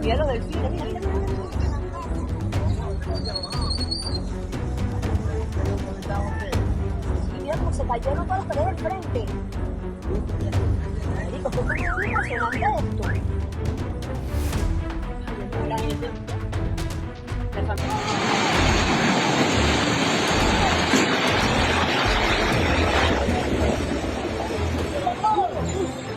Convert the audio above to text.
Mira lo del cine, mira, mira, mira. Y mira cómo se cayeron todas las paredes del frente. Marico, fue muy impresionante esto. La gente, la familia.